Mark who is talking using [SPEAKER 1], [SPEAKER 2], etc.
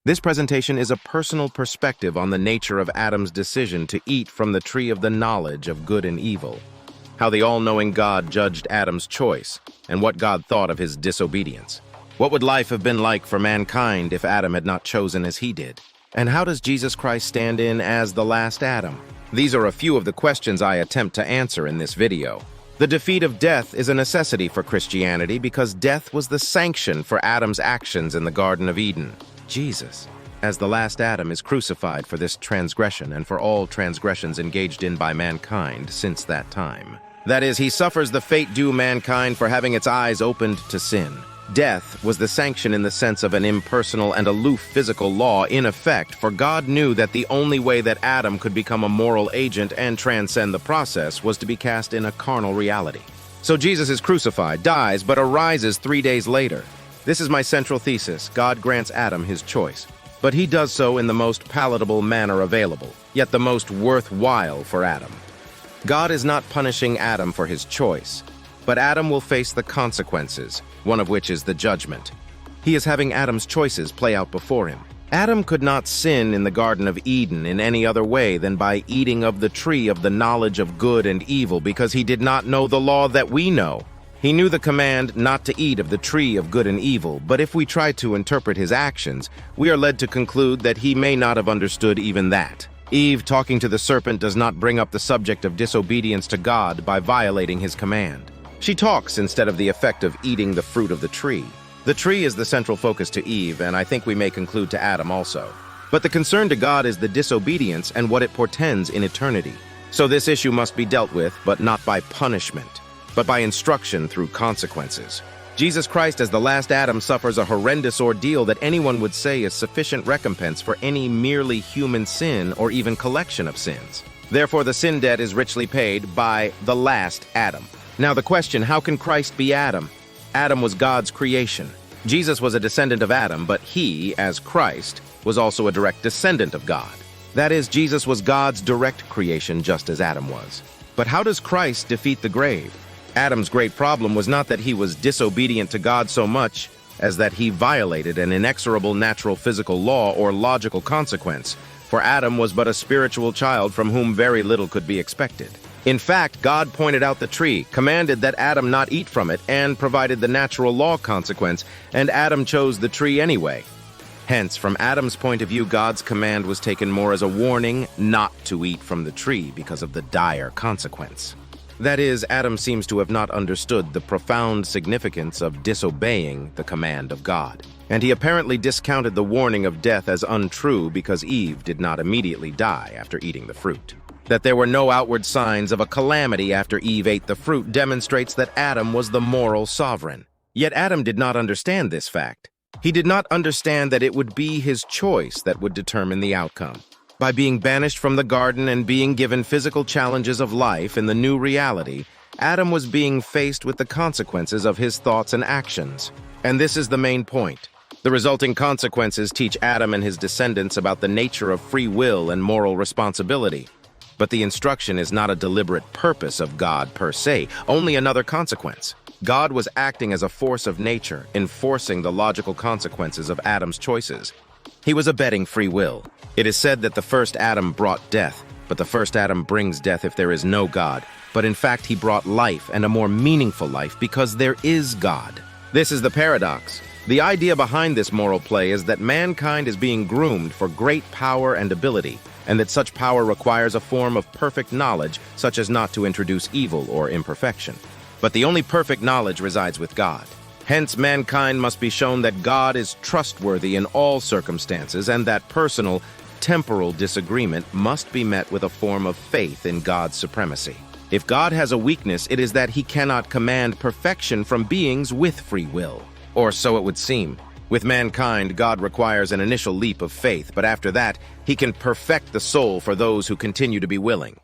[SPEAKER 1] This presentation is a personal perspective on the nature of Adam's decision to eat from the tree of the knowledge of good and evil, how the all-knowing God judged Adam's choice, and what God thought of his disobedience. What would life have been like for mankind if Adam had not chosen as he did? And how does Jesus Christ stand in as the last Adam? These are a few of the questions I attempt to answer in this video. The defeat of death is a necessity for Christianity because death was the sanction for Adam's actions in the Garden of Eden. Jesus, as the last Adam, is crucified for this transgression and for all transgressions engaged in by mankind since that time. That is, he suffers the fate due mankind for having its eyes opened to sin. Death was the sanction in the sense of an impersonal and aloof physical law in effect, for God knew that the only way that Adam could become a moral agent and transcend the process was to be cast in a carnal reality. So Jesus is crucified, dies, but arises 3 days later. This is my central thesis. God grants Adam his choice, but he does so in the most palatable manner available, yet the most worthwhile for Adam. God is not punishing Adam for his choice, but Adam will face the consequences, one of which is the judgment. He is having Adam's choices play out before him. Adam could not sin in the Garden of Eden in any other way than by eating of the tree of the knowledge of good and evil, because he did not know the law that we know. He knew the command not to eat of the tree of good and evil, but if we try to interpret his actions, we are led to conclude that he may not have understood even that. Eve, talking to the serpent, does not bring up the subject of disobedience to God by violating his command. She talks instead of the effect of eating the fruit of the tree. The tree is the central focus to Eve, and I think we may conclude to Adam also. But the concern to God is the disobedience and what it portends in eternity. So this issue must be dealt with, but not by punishment, but by instruction through consequences. Jesus Christ as the last Adam suffers a horrendous ordeal that anyone would say is sufficient recompense for any merely human sin or even collection of sins. Therefore, the sin debt is richly paid by the last Adam. Now the question, how can Christ be Adam? Adam was God's creation. Jesus was a descendant of Adam, but he, as Christ, was also a direct descendant of God. That is, Jesus was God's direct creation just as Adam was. But how does Christ defeat the grave? Adam's great problem was not that he was disobedient to God so much as that he violated an inexorable natural physical law or logical consequence, for Adam was but a spiritual child from whom very little could be expected. In fact, God pointed out the tree, commanded that Adam not eat from it, and provided the natural law consequence, and Adam chose the tree anyway. Hence, from Adam's point of view, God's command was taken more as a warning not to eat from the tree because of the dire consequence. That is, Adam seems to have not understood the profound significance of disobeying the command of God. And he apparently discounted the warning of death as untrue because Eve did not immediately die after eating the fruit. That there were no outward signs of a calamity after Eve ate the fruit demonstrates that Adam was the moral sovereign. Yet Adam did not understand this fact. He did not understand that it would be his choice that would determine the outcome. By being banished from the garden and being given physical challenges of life in the new reality, Adam was being faced with the consequences of his thoughts and actions. And this is the main point. The resulting consequences teach Adam and his descendants about the nature of free will and moral responsibility. But the instruction is not a deliberate purpose of God per se, only another consequence. God was acting as a force of nature, enforcing the logical consequences of Adam's choices. He was abetting free will. It is said that the first Adam brought death, but the first Adam brings death if there is no God. But in fact, he brought life, and a more meaningful life, because there is God. This is the paradox. The idea behind this moral play is that mankind is being groomed for great power and ability, and that such power requires a form of perfect knowledge, such as not to introduce evil or imperfection. But the only perfect knowledge resides with God. Hence, mankind must be shown that God is trustworthy in all circumstances, and that personal, temporal disagreement must be met with a form of faith in God's supremacy. If God has a weakness, it is that he cannot command perfection from beings with free will. Or so it would seem. With mankind, God requires an initial leap of faith, but after that, he can perfect the soul for those who continue to be willing.